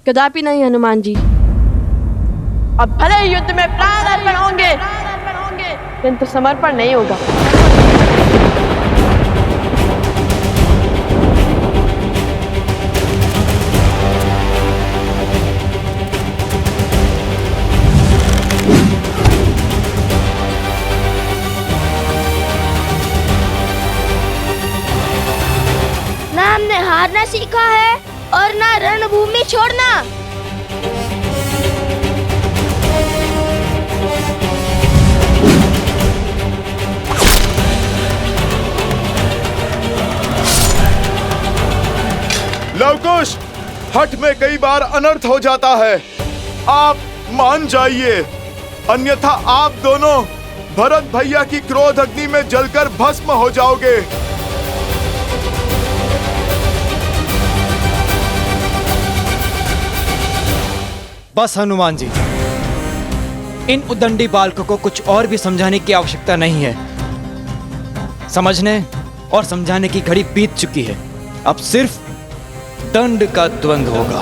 कदापि नहीं हनुमान जी। अब भले ही युद्ध में प्राण अर्पण होंगे, किंतु समर्पण नहीं होगा। ना हमने हारना सीखा है और ना रणभूमि छोड़ना। लवकुश, हठ में कई बार अनर्थ हो जाता है। आप मान जाइए, अन्यथा आप दोनों भरत भैया की क्रोध अग्नि में जलकर भस्म हो जाओगे। बस हनुमान जी, इन उद्दंडी बालकों को कुछ और भी समझाने की आवश्यकता नहीं है। समझने और समझाने की घड़ी बीत चुकी है। अब सिर्फ दंड का द्वंद्व होगा।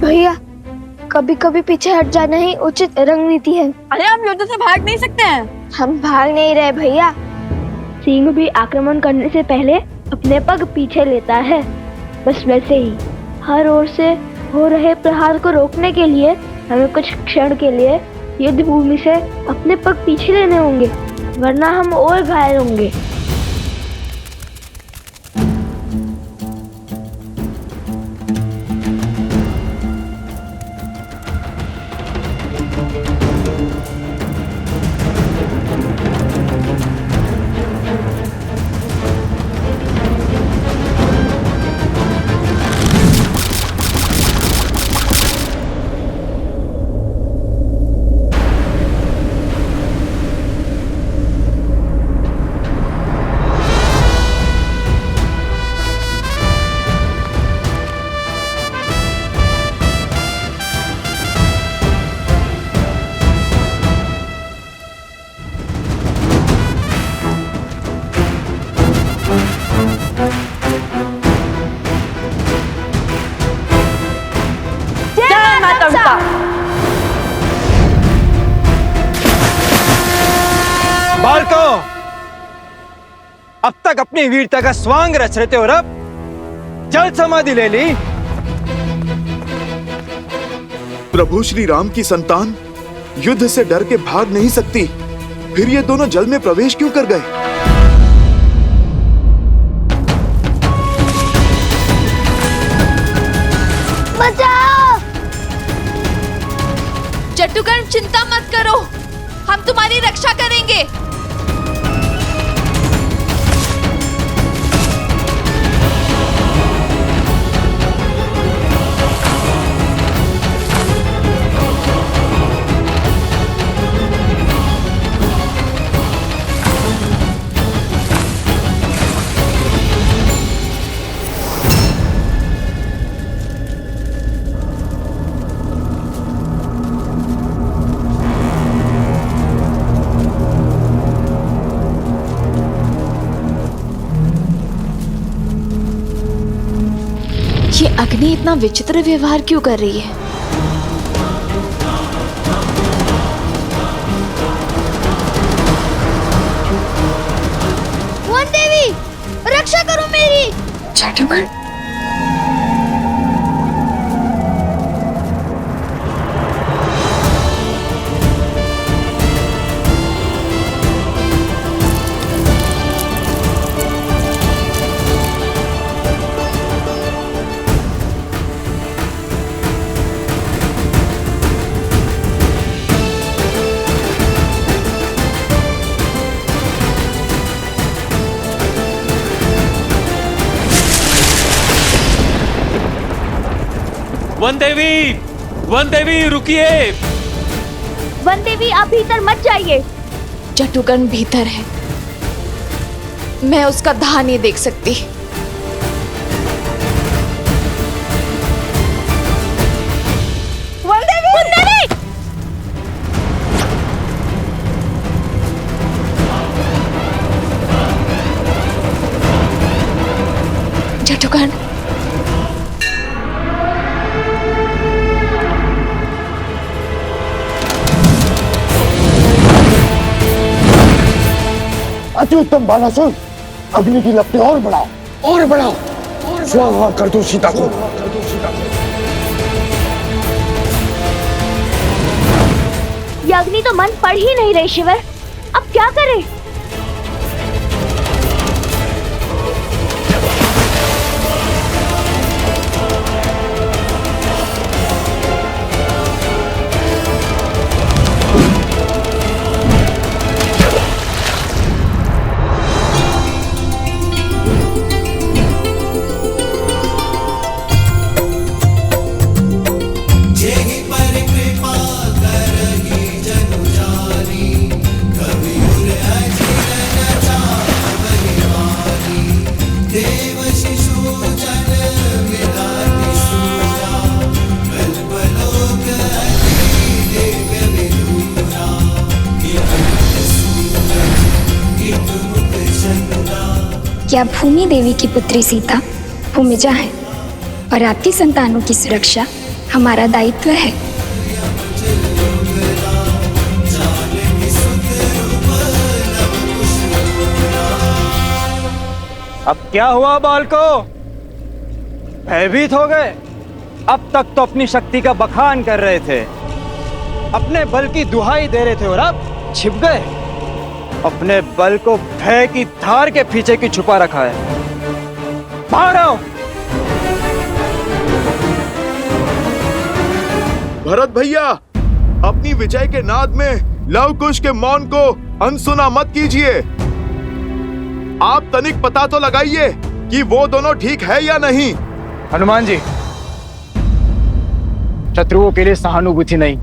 भैया, कभी कभी पीछे हट जाना ही उचित रणनीति है। अरे हम युद्ध से भाग नहीं सकते हैं। हम भाग नहीं रहे भैया। सिंह भी आक्रमण करने से पहले अपने पग पीछे लेता है। बस वैसे ही हर ओर से हो रहे प्रहार को रोकने के लिए हमें कुछ क्षण के लिए युद्ध भूमि से अपने पग पीछे लेने होंगे, वरना हम और घायल होंगे। बालकों, अब तक अपनी वीरता का स्वांग रच रहे थे और अब जल समाधि ले ली। प्रभु श्री राम की संतान युद्ध से डर के भाग नहीं सकती, फिर ये दोनों जल में प्रवेश क्यों कर गए? बचाओ! जट्टुकर्ण, चिंता मत करो, हम तुम्हारी रक्षा करेंगे। ये अग्नि इतना विचित्र व्यवहार क्यों कर रही है? वन देवी, रक्षा करो मेरी। जट्टुकर्ण, वन देवी रुकिए। वन देवी, आप भीतर मत जाइए। जटुगन भीतर है, मैं उसका दाह नहीं देख सकती। वन देवी! वन देवी! जटुगन, अत्युत्तम बालासुर, अग्नि की लपटें और बढ़ाओ, और बढ़ाओ, स्वाहा कर दो सीता को। ये अग्नि तो मन पड़ ही नहीं रही शिवर, अब क्या करें? क्या भूमि देवी की पुत्री सीता भूमिजा है और आपकी संतानों की सुरक्षा हमारा दायित्व है। अब क्या हुआ बालको? भयभीत हो गए? अब तक तो अपनी शक्ति का बखान कर रहे थे, अपने बल की दुहाई दे रहे थे, और अब छिप गए। अपने बल को भय की धार के पीछे की छुपा रखा है। बाहर आओ। भरत भैया, अपनी विजय के नाद में लव कुश के मौन को अनसुना मत कीजिए। आप तनिक पता तो लगाइए कि वो दोनों ठीक है या नहीं। हनुमान जी, शत्रुओं के लिए सहानुभूति नहीं,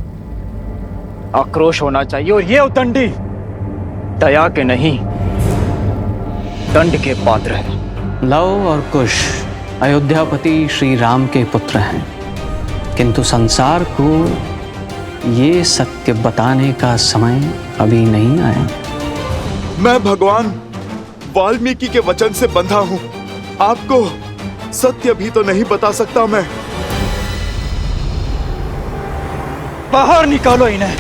आक्रोश होना चाहिए, और ये उद्दंडी दया के नहीं, दंड के पात्र है। लव और कुश अयोध्यापति श्री राम के पुत्र हैं, किंतु संसार को ये सत्य बताने का समय अभी नहीं आया। मैं भगवान वाल्मीकि के वचन से बंधा हूँ, आपको सत्य भी तो नहीं बता सकता मैं। बाहर निकालो इन्हें।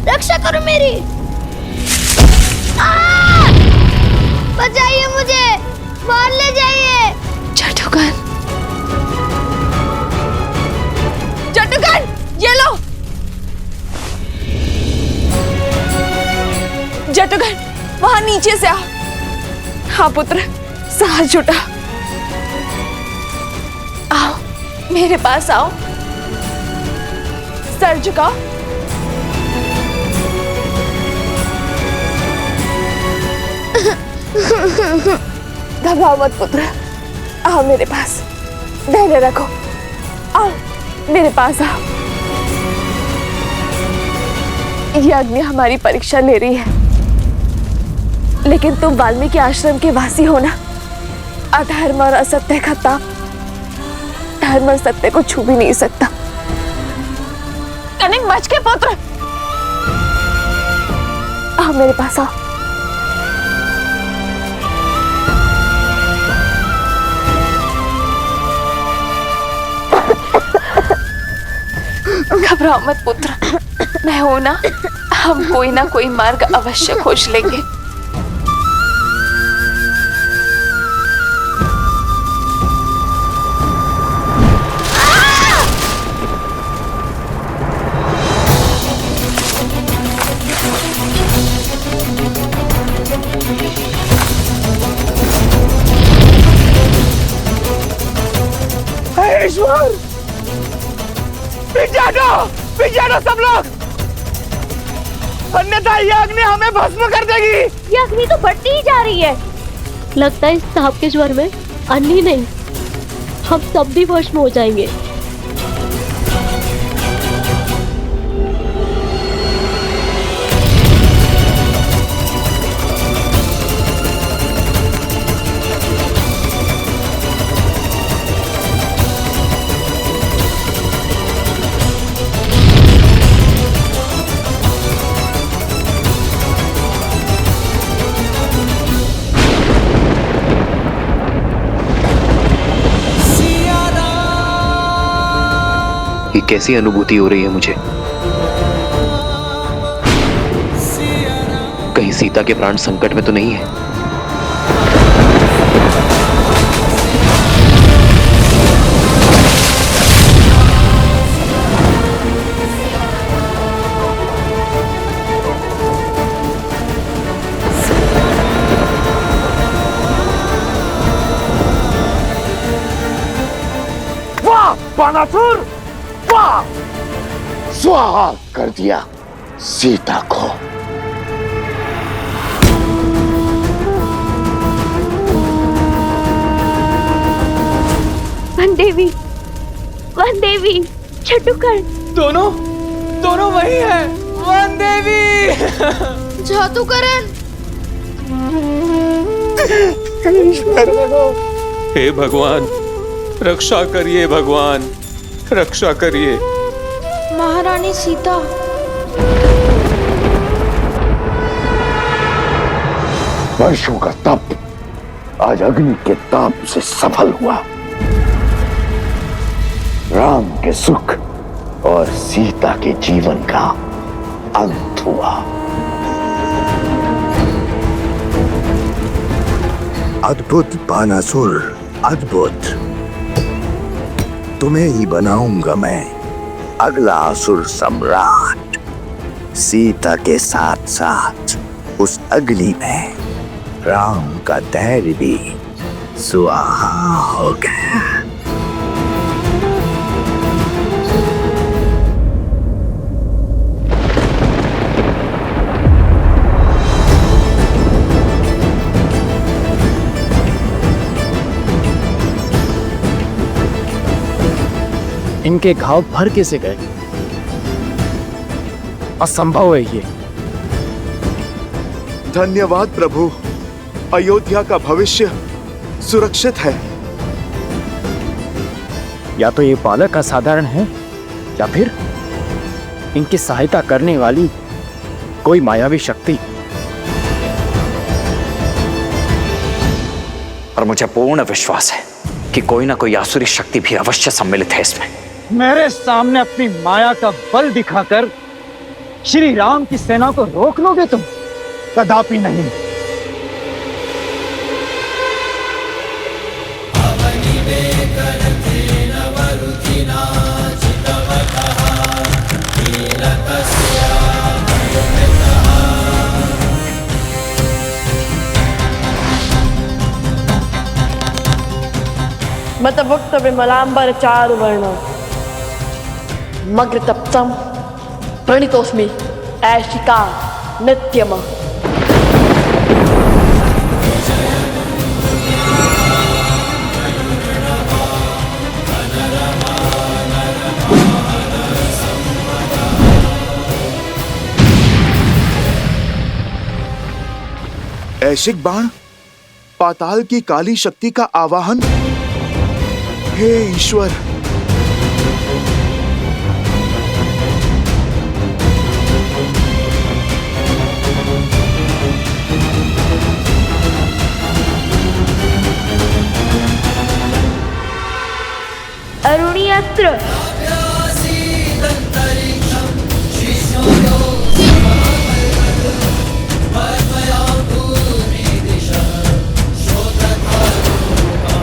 रक्षा करो मेरी। बचाइए मुझे, मार ले जाइए। जटुगन, जटुगन, ये लो। जटुगन, वहां नीचे से आ। हाँ पुत्र, साहस जुटा। आओ, मेरे पास आओ। सर झुकाओ। घबराओ मत पुत्र, आओ मेरे पास, धैर्य रखो। आओ मेरे पास आओ। ये अग्नि हमारी परीक्षा ले रही है, लेकिन तुम वाल्मीकि आश्रम के वासी हो ना। अधर्म और असत्य का ताप धर्म और सत्य को छू भी नहीं सकता। कनिक मच के पुत्र, आओ मेरे पास आओ। घबराओ मत पुत्र, मैं हूं ना। हम कोई ना कोई मार्ग अवश्य खोज लेंगे। ईश्वर, पिछाड़ो सब लोग, अन्यथा ये अग्नि हमें भस्म कर देगी। ये अग्नि तो बढ़ती ही जा रही है। लगता है इस सांप के ज्वर में अन्नी नहीं, हम सब भी भस्म हो जाएंगे। ये कैसी अनुभूति हो रही है मुझे? कहीं सीता के प्राण संकट में तो नहीं है? वाह बानासुर, वाह! स्वाहा कर दिया सीता को। वन देवी, छटुकर, दोनों वही है। वन देवी, जादूकरण। हे भगवान, रक्षा करिए भगवान, रक्षा करिए। महारानी सीता। वर्षों का तप आज अग्नि के ताप से सफल हुआ। राम के सुख और सीता के जीवन का अंत हुआ। अद्भुत बानासुर, अद्भुत। तुम्हें ही बनाऊंगा मैं अगला असुर सम्राट। सीता के साथ साथ उस अग्नि में राम का धैर्य भी सुहा हो गया। इनके घाव भर कैसे गए? असंभव है ये। धन्यवाद प्रभु, अयोध्या का भविष्य सुरक्षित है। या तो ये बालक असाधारण है या फिर इनकी सहायता करने वाली कोई मायावी शक्ति। और मुझे पूर्ण विश्वास है कि कोई ना कोई आसुरी शक्ति भी अवश्य सम्मिलित है इसमें। मेरे सामने अपनी माया का बल दिखाकर श्री राम की सेना को रोक लोगे तुम? कदापि नहीं। मतभुक्त विमलांबर चारु वर्ण मग्र तप्तम प्रणितोस्मि ऐशिका नित्यम। ऐशिक बाण, पाताल की काली शक्ति का आवाहन। हे ईश्वर, अरुणी अस्त्र।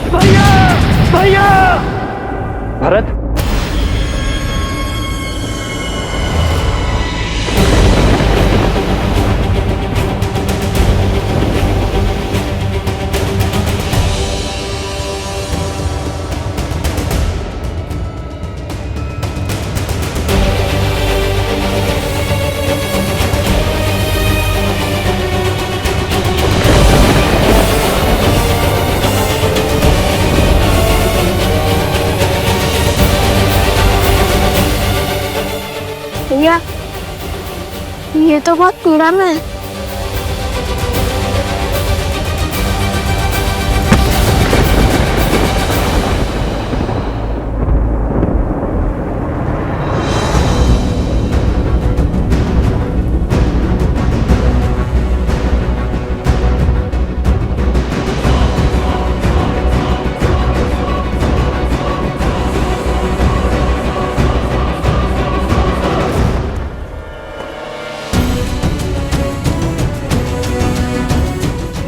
भैया भैया भरत, भैया ये तो बहुत पीड़ा में है।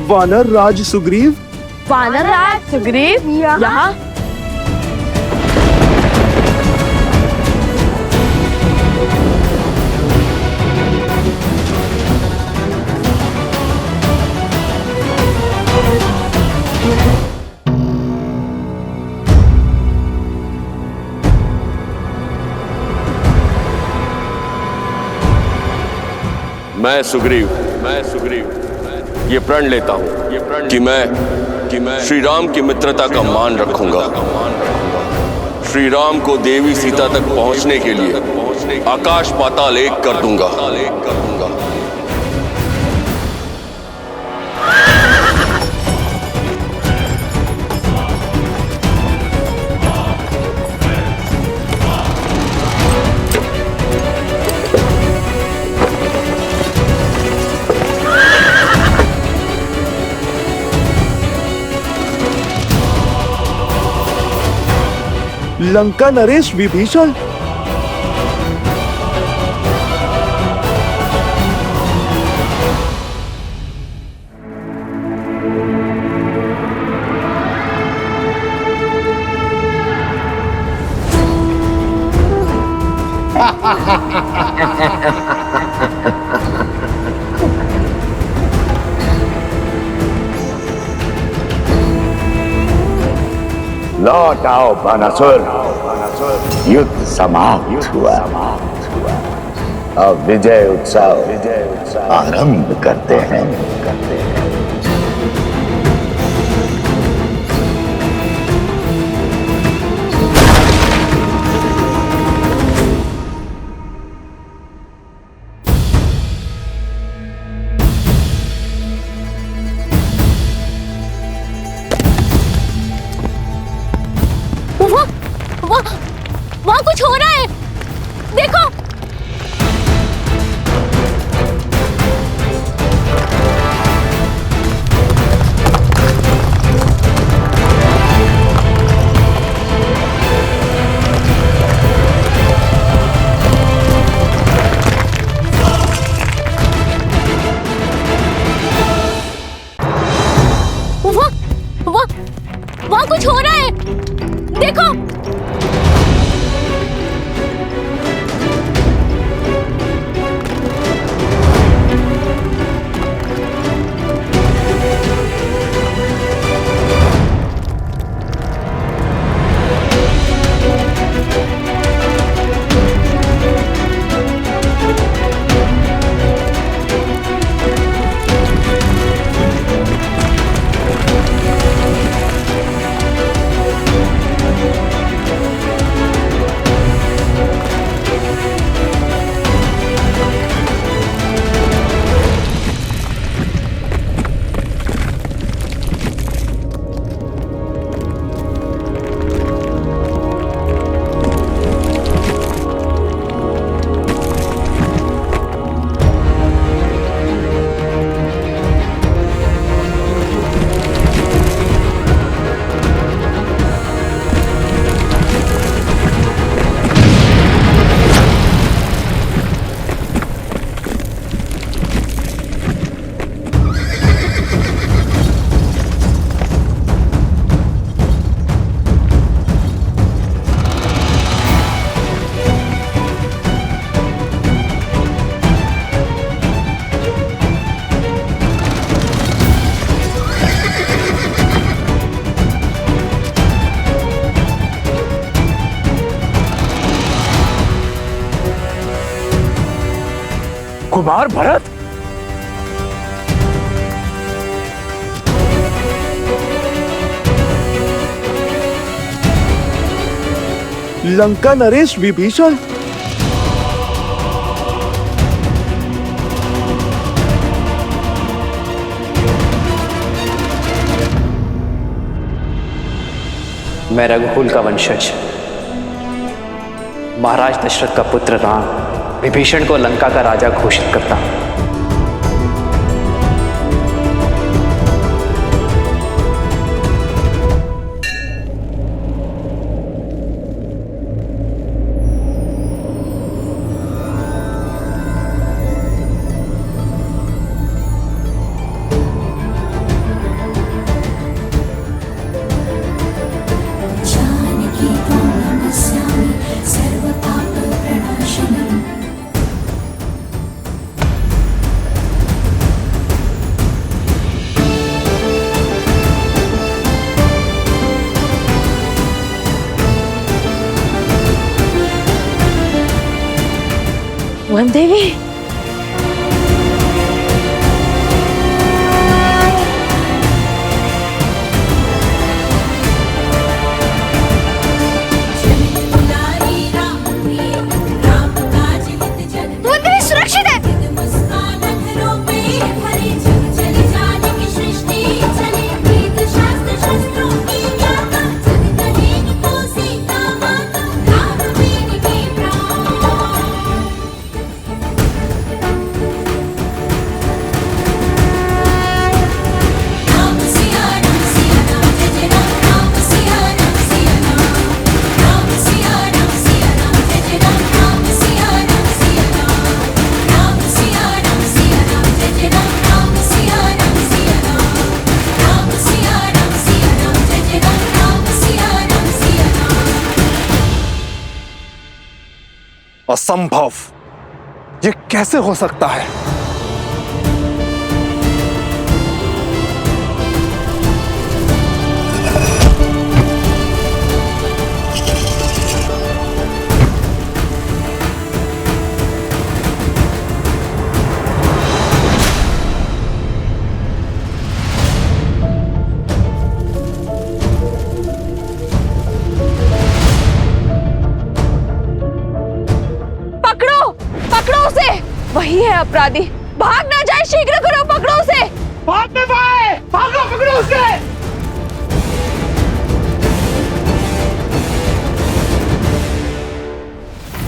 वानर राज सुग्रीव। वानर राज सुग्रीव यहाँ? मैं सुग्रीव ये प्रण लेता हूँ कि मैं श्री राम की मित्रता का मान रखूंगा। श्री राम को देवी सीता तक पहुंचने के लिए आकाश पाताल एक कर दूंगा। लंका नरेश विभीषण। लौट आओ बानासुर, युद्ध समाप्त हुआ। अब विजय उत्सव आरंभ करते हैं। वहाँ कुछ हो रहा है, देखो। कुमार भरत? लंका नरेश विभीषण? मैं रघुकुल का वंशज महाराज दशरथ का पुत्र राम विभीषण को लंका का राजा घोषित करता हूं। वन देवी, सुरक्षित है। असंभव! ये कैसे हो सकता है? वही है अपराधी, भाग ना जाए, शीघ्र करो, पकड़ो उसे। भाग ना पाए, भागो, पकड़ो उसे।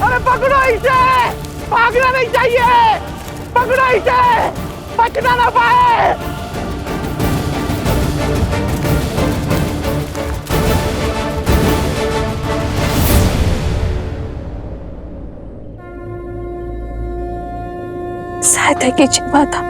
अरे पकड़ो इसे, भागना नहीं चाहिए, पकड़ो इसे, बचना ना पाए। सहायता कीजिए माता।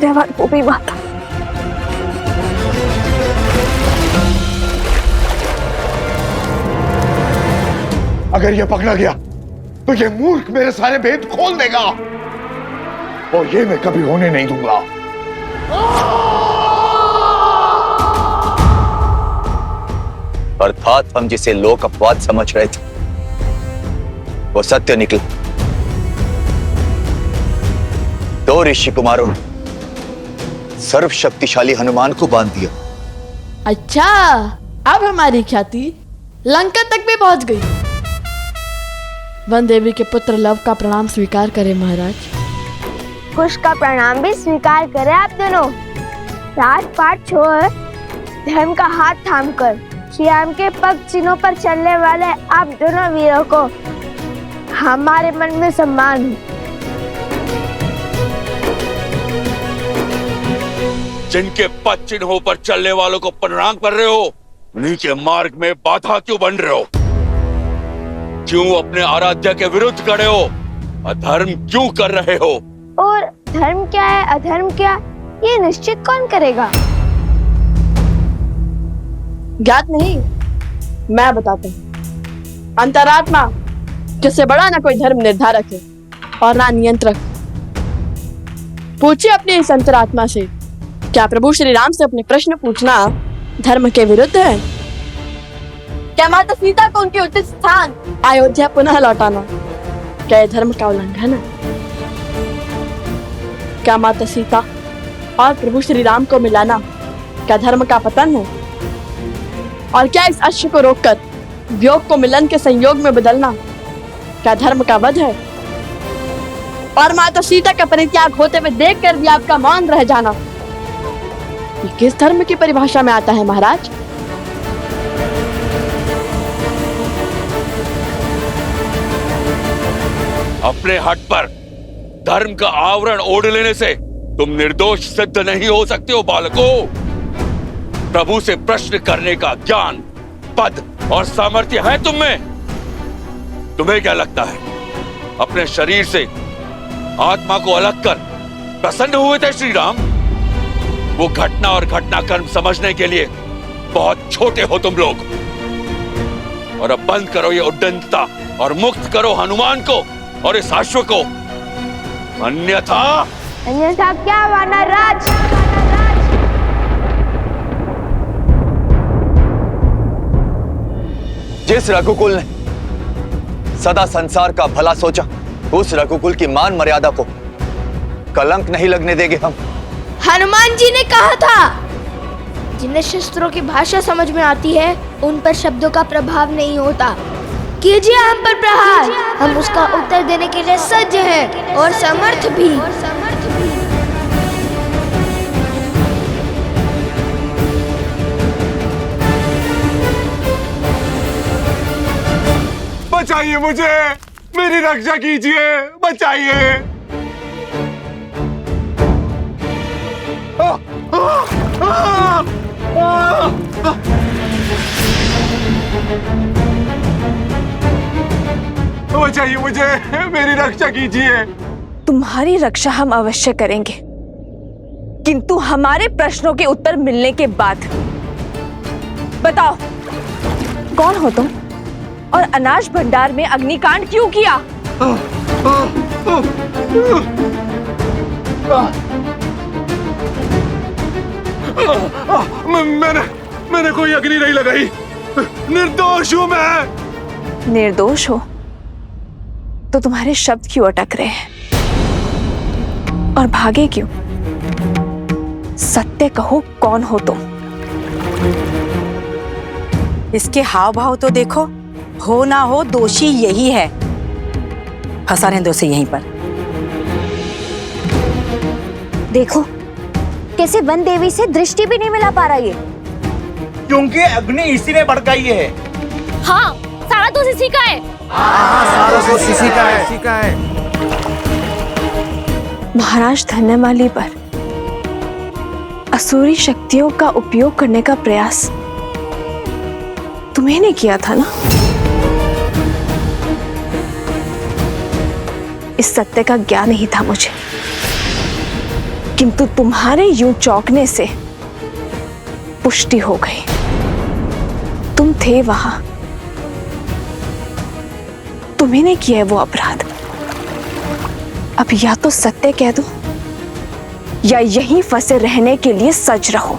धन्यवाद भूमि माता। अगर ये पकड़ा गया तो ये मूर्ख मेरे सारे भेद खोल देगा और ये मैं कभी होने नहीं दूंगा। अर्थात हम जिसे लोक अपवाद समझ रहे थे वो सत्य निकला। 2 ऋषि कुमारों सर्वशक्तिशाली हनुमान को बांध दिया। अच्छा, अब हमारी ख्याति लंका तक भी पहुंच गई। वन देवी के पुत्र लव का प्रणाम स्वीकार करें महाराज। कुश का प्रणाम भी स्वीकार करें आप दोनों। राजपाट छोड़ धर्म का हाथ थामकर श्री राम के पग चिन्हों पर चलने वाले आप दोनों वीरों को हमारे मन में सम्मान है। जिनके पद चिन्हों पर चलने वालों को प्रणाम कर रहे हो, उन्हीं के मार्ग में बाधा क्यों बन रहे हो? क्यों अपने आराध्य के विरुद्ध खड़े हो? अधर्म क्यों कर रहे हो? और धर्म क्या है अधर्म क्या, ये निश्चित कौन करेगा? ज्ञात नहीं, मैं बताता हूँ। अंतरात्मा जिससे बड़ा ना कोई धर्म निर्धारक है और ना नियंत्रक। पूछिए अपनी इस अंतरात्मा से, क्या प्रभु श्री राम से अपने प्रश्न पूछना धर्म के विरुद्ध है? क्या माता सीता को उनके उचित स्थान अयोध्या पुनः लौटाना क्या धर्म का उल्लंघन है? क्या माता सीता और प्रभु श्री राम को मिलाना क्या धर्म का पतन है? और क्या इस अश्व को रोककर वियोग को मिलन के संयोग में बदलना क्या धर्म का वध है? और माता सीता का परित्याग होते हुए देखकर भी आपका मौन रह जाना ये किस धर्म की परिभाषा में आता है महाराज? अपने हट पर धर्म का आवरण ओढ़ लेने से तुम निर्दोष सिद्ध नहीं हो सकते हो बालकों। प्रभु से प्रश्न करने का ज्ञान, पद और सामर्थ्य है तुम में। तुम्हें क्या लगता है अपने शरीर से आत्मा को अलग कर प्रसन्न हुए थे श्री राम? वो घटना और घटनाक्रम समझने के लिए बहुत छोटे हो तुम लोग। और अब बंद करो ये उद्दंडता और मुक्त करो हनुमान को और इस अश्व को, अन्यथा क्या वानर राज? जिस रघुकुल ने सदा संसार का भला सोचा, उस रघुकुल की मान मर्यादा को कलंक नहीं लगने देंगे हम। हनुमान जी ने कहा था जिन्हें शस्त्रों की भाषा समझ में आती है उन पर शब्दों का प्रभाव नहीं होता। कीजिए हम पर प्रहार, हम उसका उत्तर देने के लिए सज्ज हैं और समर्थ भी। बचाइए मुझे, मेरी रक्षा कीजिए, बचाइए। बचाइए मुझे, मेरी रक्षा कीजिए। तुम्हारी रक्षा हम अवश्य करेंगे, किंतु हमारे प्रश्नों के उत्तर मिलने के बाद। बताओ, कौन हो तुम और अनाज भंडार में अग्निकांड क्यों किया? मैंने कोई अग्नि नहीं लगाई, निर्दोष हूं मैं। निर्दोष हो तो तुम्हारे शब्द क्यों अटक रहे हैं और भागे क्यों? सत्य कहो, कौन हो तुम? इसके हाव भाव तो देखो, हो ना हो दोषी यही है। फंसा रहे दोषी यहीं पर। देखो कैसे वन देवी से दृष्टि भी नहीं मिला पा रहा ये, क्योंकि अग्नि इसी ने भड़काई है। हाँ, सारा दोष इसी का है। सारा दोष इसी का है। महाराज धन्यमाली पर असुरी शक्तियों का उपयोग करने का प्रयास तुम्हें ने किया था ना? इस सत्य का ज्ञान नहीं था मुझे, किंतु तुम्हारे यूं चौंकने से पुष्टि हो गई। तुम थे वहां, तुम्ही ने किया है वो अपराध। अब या तो सत्य कह दो या यहीं फंसे रहने के लिए सज रहो।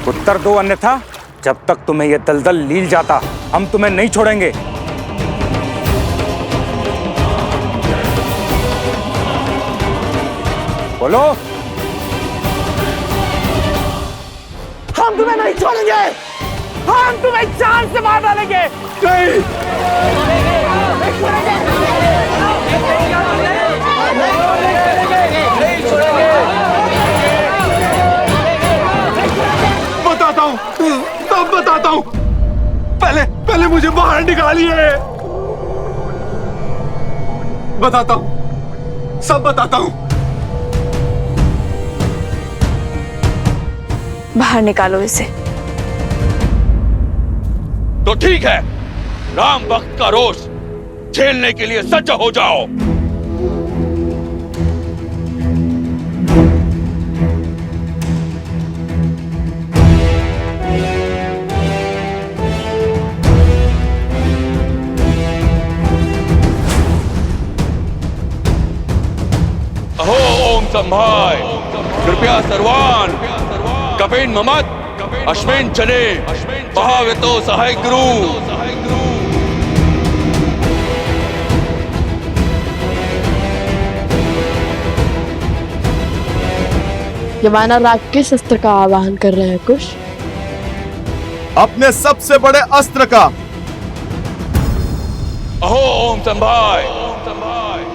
उत्तर दो, अन्यथा जब तक तुम्हें यह दलदल लील जाता हम तुम्हें नहीं छोड़ेंगे। बोलो। हम तुम्हें नहीं छोड़ेंगे, हम तुम्हें जान से मार डालेंगे। बताता हूँ, तब बताता हूँ। पहले मुझे बाहर निकालिए। बताता हूँ, सब बताता हूँ। बाहर निकालो इसे। तो ठीक है, राम भक्त का रोष झेलने के लिए सज्ज हो जाओ। संभाय कृपया सर्वान कपेन ममत अश्वेन चले महावेतो सहाय गुरु। ये वानर राज किस अस्त्र का आवाहन कर रहे हैं कुश? अपने सबसे बड़े अस्त्र का। अहो ओम संभाय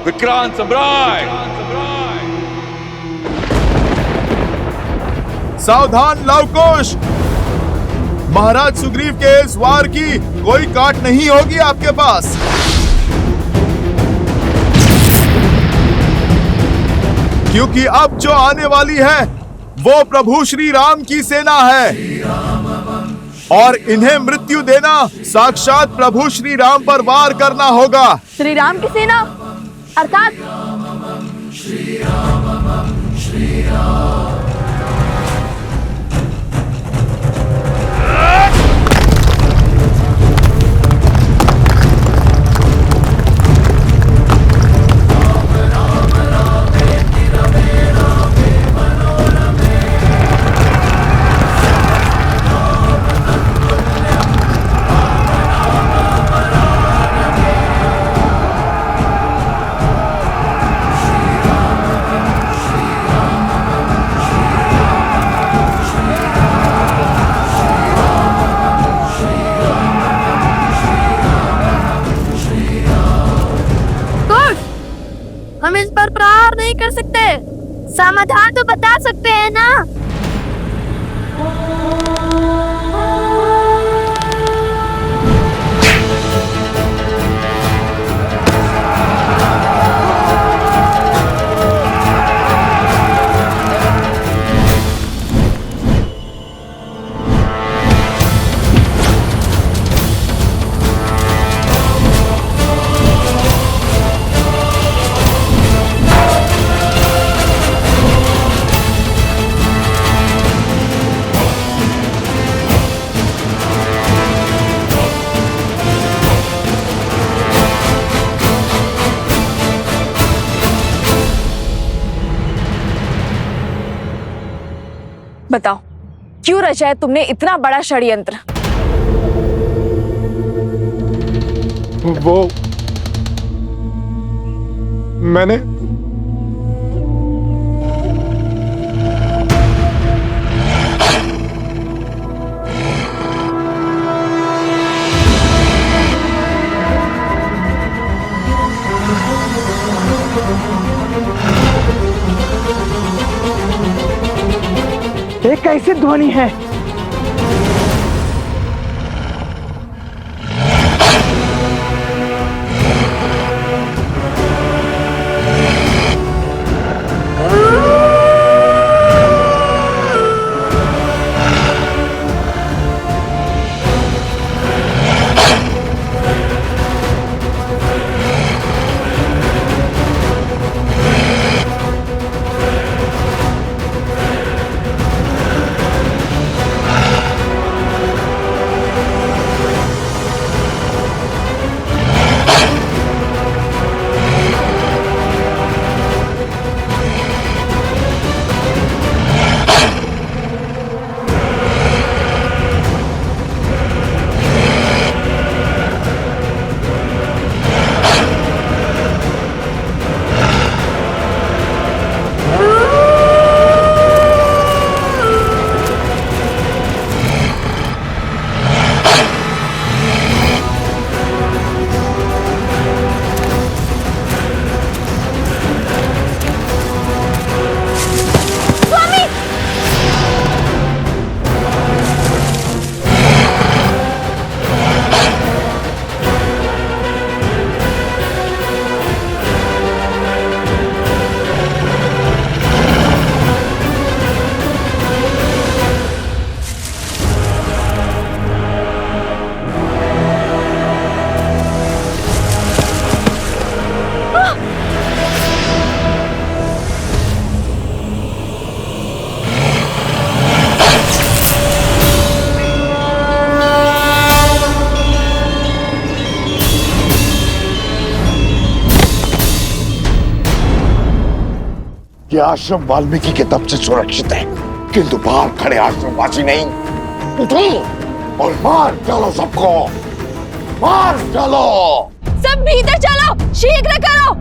विक्रांत सम्राय। सावधान लवकुश, महाराज सुग्रीव के इस वार की कोई काट नहीं होगी आपके पास। क्योंकि अब जो आने वाली है वो प्रभु श्री राम की सेना है और इन्हें मृत्यु देना साक्षात प्रभु श्री राम पर वार करना होगा। श्री राम की सेना अर्थात हम इस पर प्रहार नहीं कर सकते, समाधान तो बता सकते हैं ना। बताओ क्यों रचा है तुमने इतना बड़ा षड्यंत्र? वो मैंने ये कैसी ध्वनि है? आश्रम वाल्मीकि के तप से सुरक्षित है, किंतु बाहर खड़े आश्रमवासी नहीं। उठो और मार डालो सबको, मार डालो। सब भीतर चलो, शीघ्र करो।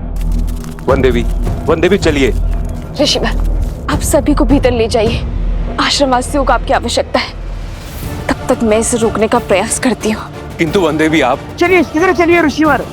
वन देवी चलिए। ऋषिवर, आप सभी को भीतर ले जाइए। आश्रमवासियों को आपकी आवश्यकता है। तब तक मैं इसे रोकने का प्रयास करती हूँ। किंतु वन देवी आप चलिए, इधर चलिए ऋषिवर।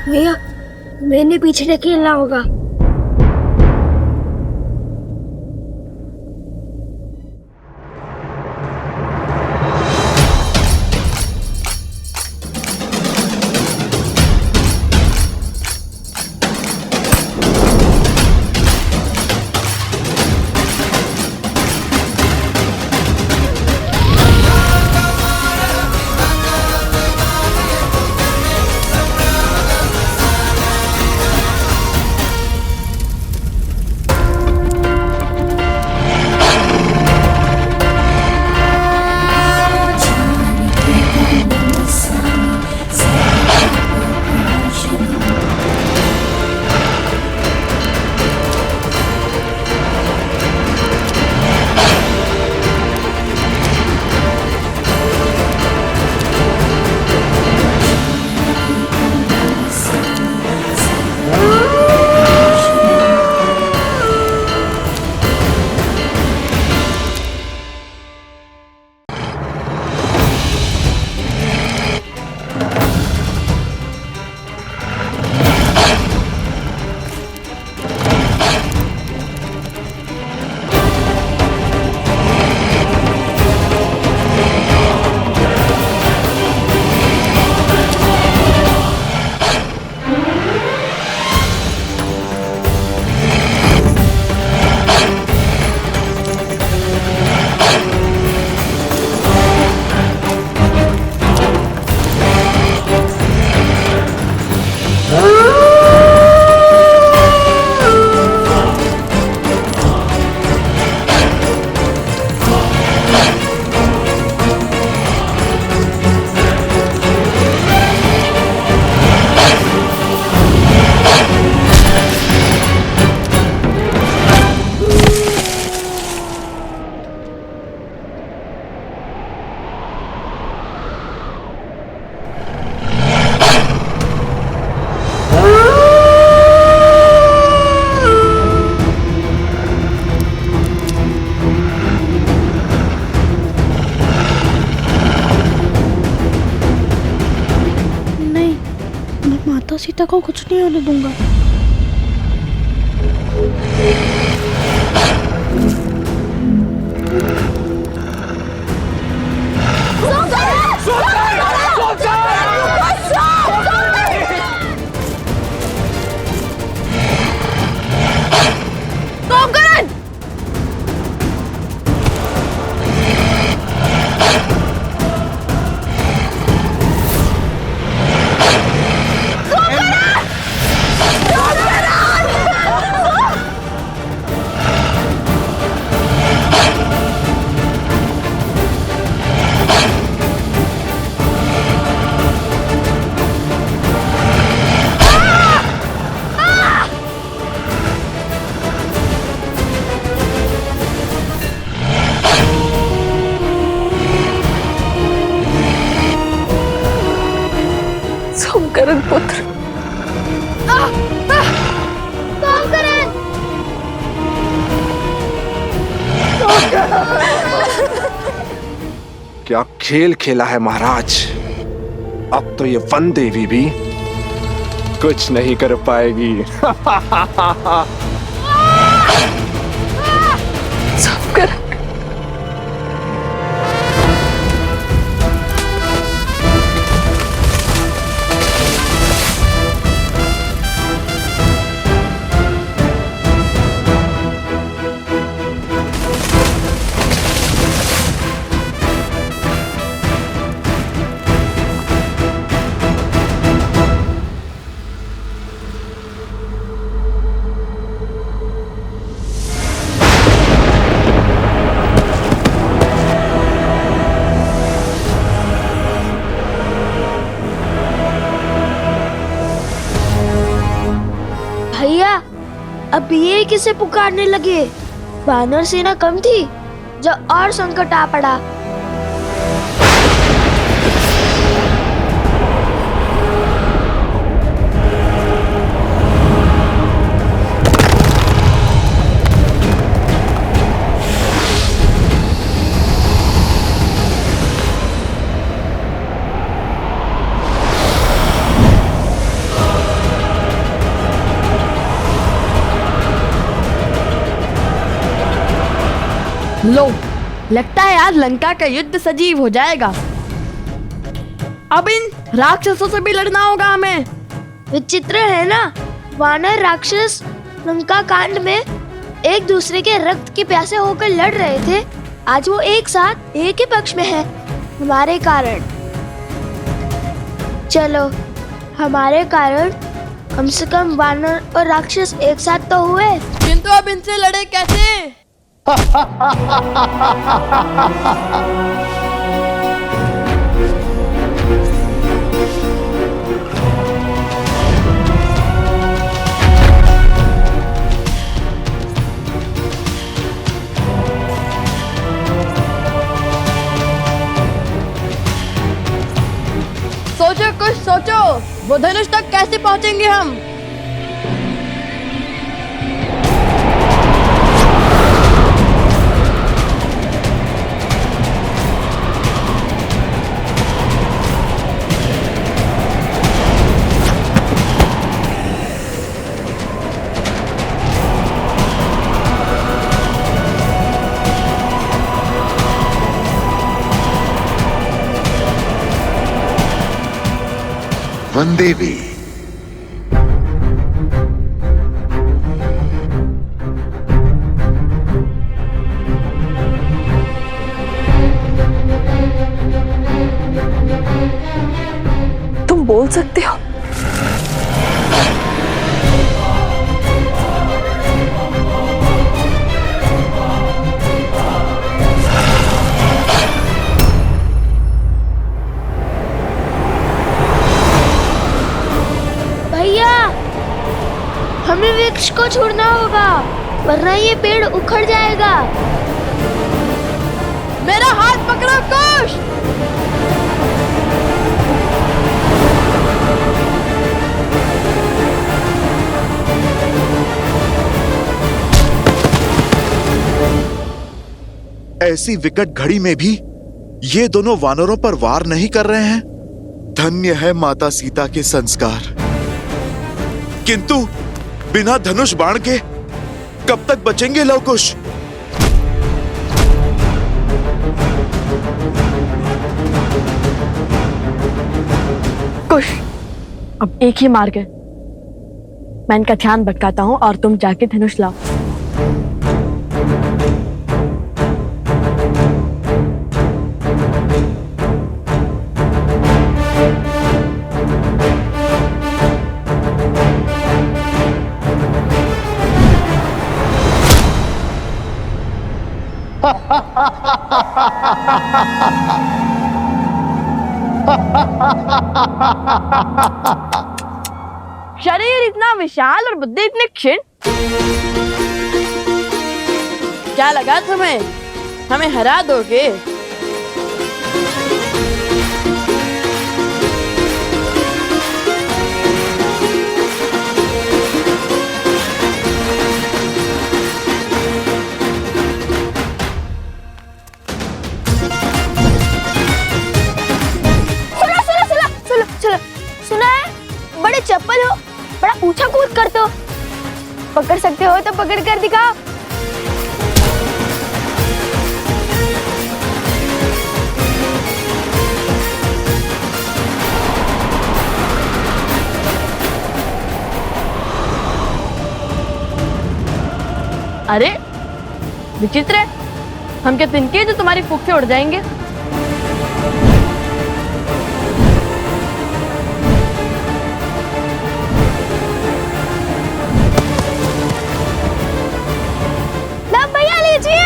भैया, मैंने पीछे से खेलना होगा। सीता को कुछ नहीं होने दूंगा। सोमकरण पुत्र, क्या खेल खेला है महाराज। अब तो ये वन देवी भी कुछ नहीं कर पाएगी। सोमकरण, अब ये किसे पुकारने लगे? वानर सेना कम थी, जब और संकट आ पड़ा। लो, लगता है आज लंका का युद्ध सजीव हो जाएगा। अब इन राक्षसों से भी लड़ना होगा हमें। विचित्र है ना, वानर राक्षस लंका कांड में एक दूसरे के रक्त की प्यासे होकर लड़ रहे थे। आज वो एक साथ एक ही पक्ष में है, हमारे कारण। चलो, हमारे कारण कम से कम वानर और राक्षस एक साथ तो हुए। किंतु अब इनसे लड़े कैसे? सोचो, कुछ सोचो। वो धनुष तक कैसे पहुंचेंगे हम? वनदेवी, तुम बोल सकते हो? भैया, हमें वृक्ष को छोड़ना होगा, वरना ये पेड़ उखड़ जाएगा। मेरा हाथ पकड़ो कुश। ऐसी विकट घड़ी में भी ये दोनों वानरों पर वार नहीं कर रहे हैं। धन्य है माता सीता के संस्कार। किंतु बिना धनुष बाण के कब तक बचेंगे लवकुश? कुश, अब एक ही मार्ग है। मैं इनका ध्यान भटकाता हूँ और तुम जाके धनुष लाओ। शरीर इतना विशाल और बुद्धि इतनी क्षीण। क्या लगा तुम्हें हमें हरा दोगे? सुना है, बड़े चप्पल हो, बड़ा ऊंचा कूद करते हो। पकड़ सकते हो तो पकड़ कर दिखाओ। अरे विचित्र है, हम क्या तिनके जो तुम्हारी फूंक से उड़ जाएंगे? भैया लीजिए।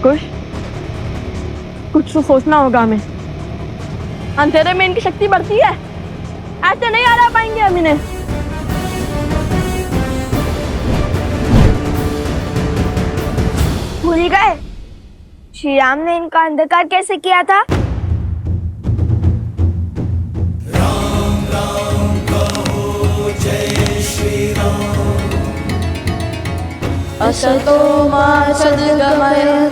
कुछ तो सोचना होगा हमें। अंधेरे में इनकी शक्ति बढ़ती है, ऐसे नहीं हरा पाएंगे हम इन्हें। भूल गए श्री राम ने इनका अंधकार कैसे किया था? असतो मा सद्गमय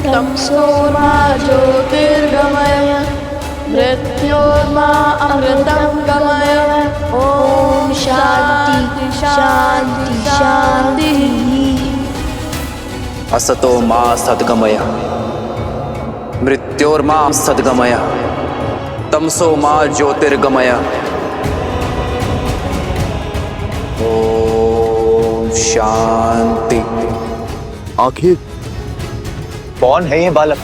तमसो मा ज्योतिर्गमय मृत्योर्मा अमृतं गमय। ओम शांति शांति शांति। असतो मा सद्गमय मृत्योर्मा सद्गमय तमसो मा ज्योतिर्गमय। ओम शांति। आखिर कौन है ये बालक?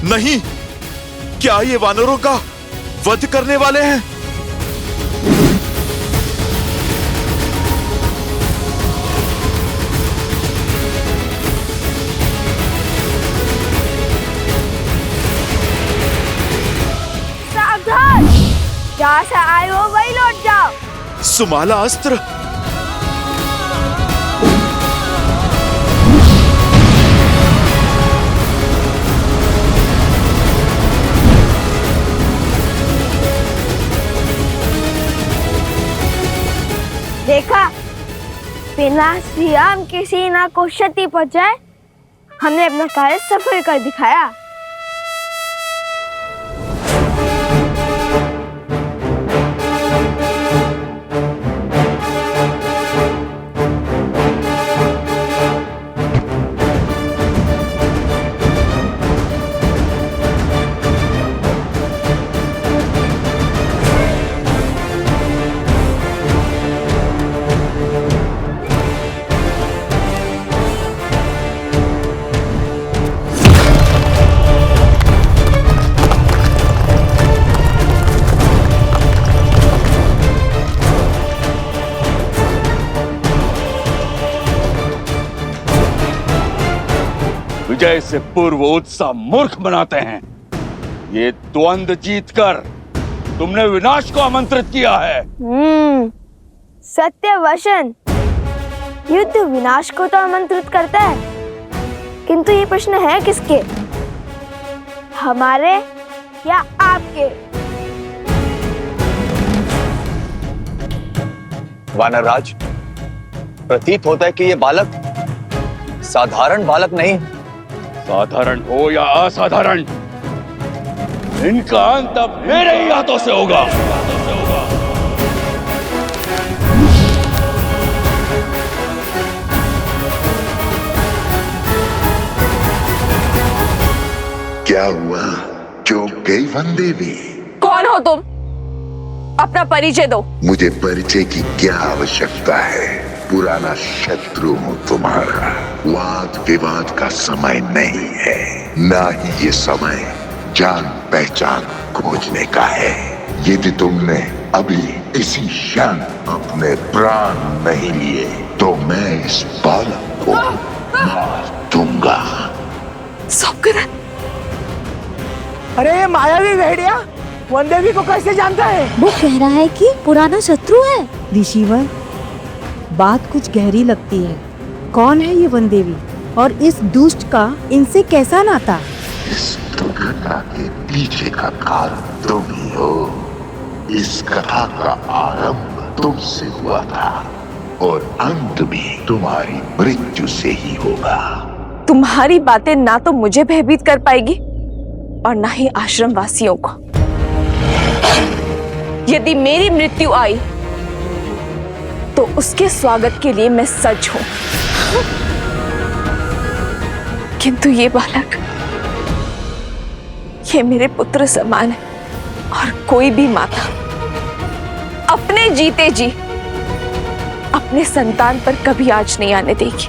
नहीं, क्या ये वानरों का वध करने वाले हैं? सावधान, जहाँ से आए हो वही लौट जाओ। सुमाला अस्त्र। देखा, बिना श्री राम की सेना को क्षति पहुंचाए हमने अपना कार्य सफल कर दिखाया। विजय से पूर्व उत्साह मूर्ख बनाते हैं। ये द्वंद्व जीतकर तुमने विनाश को आमंत्रित किया है। सत्य वचन। युद्ध विनाश को तो आमंत्रित करता है, किंतु ये प्रश्न है किसके, हमारे या आपके? वानरराज, प्रतीत होता है कि ये बालक साधारण बालक नहीं। साधारण हो या असाधारण, इनका अंत अब मेरे ही हाथों से होगा। क्या हुआ? चौंक गई वनदेवी? कौन हो तुम? अपना परिचय दो। मुझे परिचय की क्या आवश्यकता है? पुराना शत्रु हूं तुम्हारा। वाद विवाद का समय नहीं है, ना ही ये समय जान पहचान खोजने का है। यदि तुमने अभी इसी क्षण अपने प्राण नहीं लिए तो मैं इस बालक को मार दूंगा। अरे मायावी भेड़िया, वनदेवी को कैसे जानता है? वो कह रहा है कि पुराना शत्रु है। ऋषिवर, बात कुछ गहरी लगती है। कौन है ये वनदेवी और इस दुष्ट का इनसे कैसा नाता? इस दुर्घटना के पीछे का कारण तुम ही हो। इस कथा का आरंभ तुमसे हुआ था और अंत भी तुम्हारी मृत्यु से ही होगा। तुम्हारी बातें ना तो मुझे भयभीत कर पाएगी और ना ही आश्रम वासियों को। यदि मेरी मृत्यु आई तो उसके स्वागत के लिए मैं सज्ज हूं, किंतु ये बालक, ये मेरे पुत्र समान है और कोई भी माता अपने जीते जी अपने संतान पर कभी आँच नहीं आने देगी।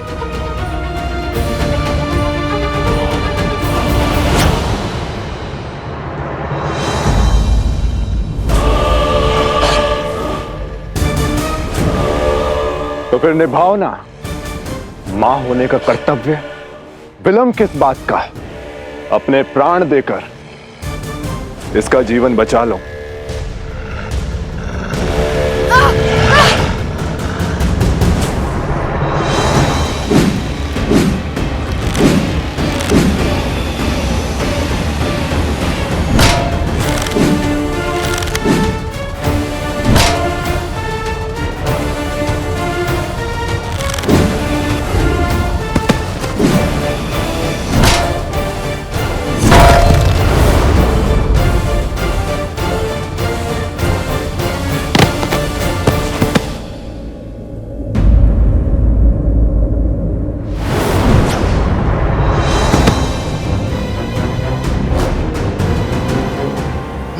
तो फिर निभाओ ना मां होने का कर्तव्य। विलंब किस बात का? अपने प्राण देकर इसका जीवन बचा लो।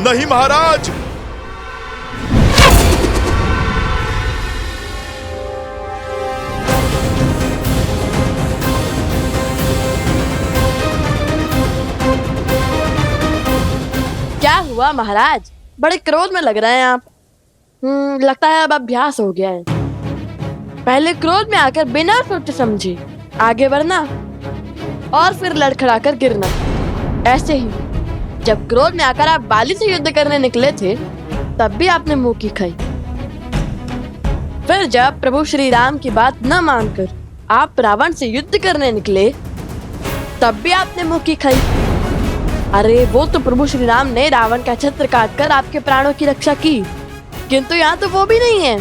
नहीं महाराज, क्या हुआ महाराज? बड़े क्रोध में लग रहे हैं आप। लगता है अब अभ्यास हो गया है। पहले क्रोध में आकर बिना सोचे समझे आगे बढ़ना और फिर लड़खड़ाकर गिरना। ऐसे ही जब क्रोध में आकर आप बाली से युद्ध करने निकले थे तब भी आपने मुंह की खाई। फिर जब प्रभु श्री राम की बात न मानकर आप रावण से युद्ध करने निकले तब भी आपने मुंह की खाई। अरे वो तो प्रभु श्री राम ने रावण का छत्र काटकर आपके प्राणों की रक्षा की, किंतु यहाँ तो वो भी नहीं है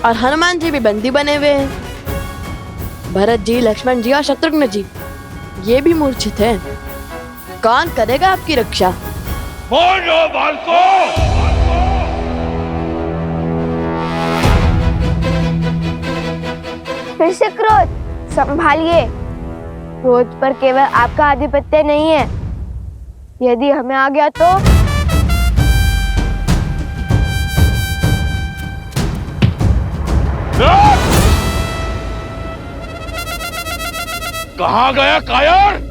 और हनुमान जी भी बंदी बने हुए हैं। भरत जी, लक्ष्मण जी और शत्रुघ्न जी ये भी मूर्छित हैं। कौन करेगा आपकी रक्षा? फिर से क्रोध संभालिए। क्रोध पर केवल आपका आधिपत्य नहीं है, यदि हमें आ गया तो कहाँ गया कायर?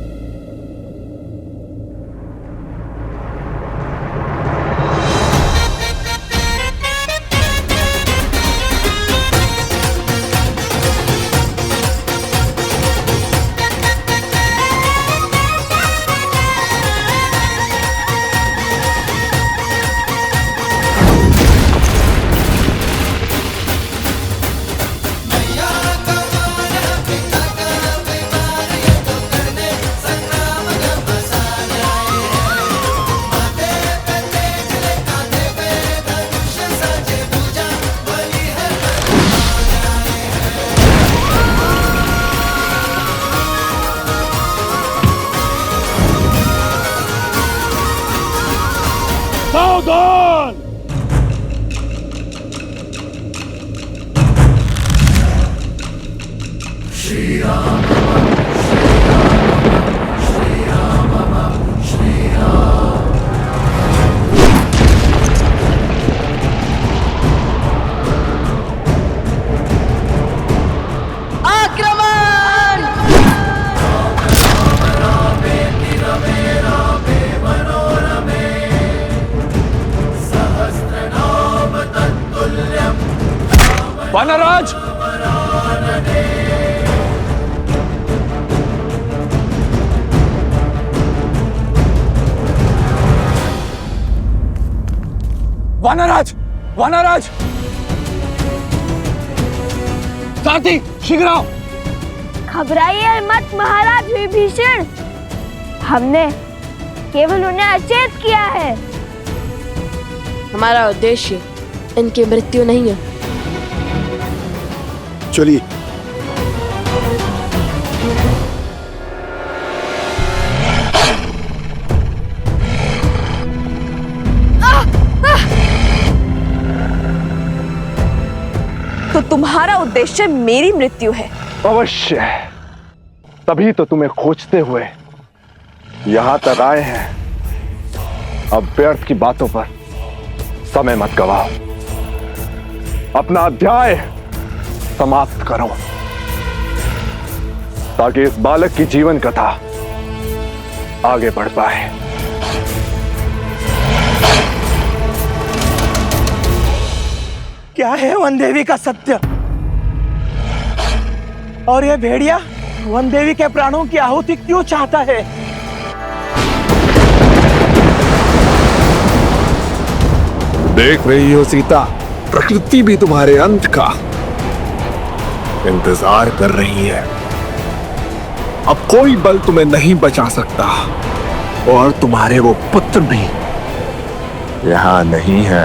सावधान! श्री राम वानराज! वानराज! वानराज! साथी शीघ्र आओ। घबराइए मत महाराज विभीषण, हमने केवल उन्हें अचेत किया है। हमारा उद्देश्य इनकी मृत्यु नहीं है। चलिए। तो तुम्हारा उद्देश्य मेरी मृत्यु है? अवश्य, तभी तो तुम्हें खोजते हुए यहां तक आए हैं। अब व्यर्थ की बातों पर समय मत गवाओ। अपना अध्याय समाप्त करो, ताकि इस बालक की जीवन कथा आगे बढ़ पाए। क्या है वन देवी का सत्य? और ये भेड़िया वन देवी के प्राणों की आहुति क्यों चाहता है? देख रही हो सीता, प्रकृति भी तुम्हारे अंत का इंतजार कर रही है। अब कोई बल तुम्हें नहीं बचा सकता, और तुम्हारे वो पुत्र भी यहाँ नहीं है।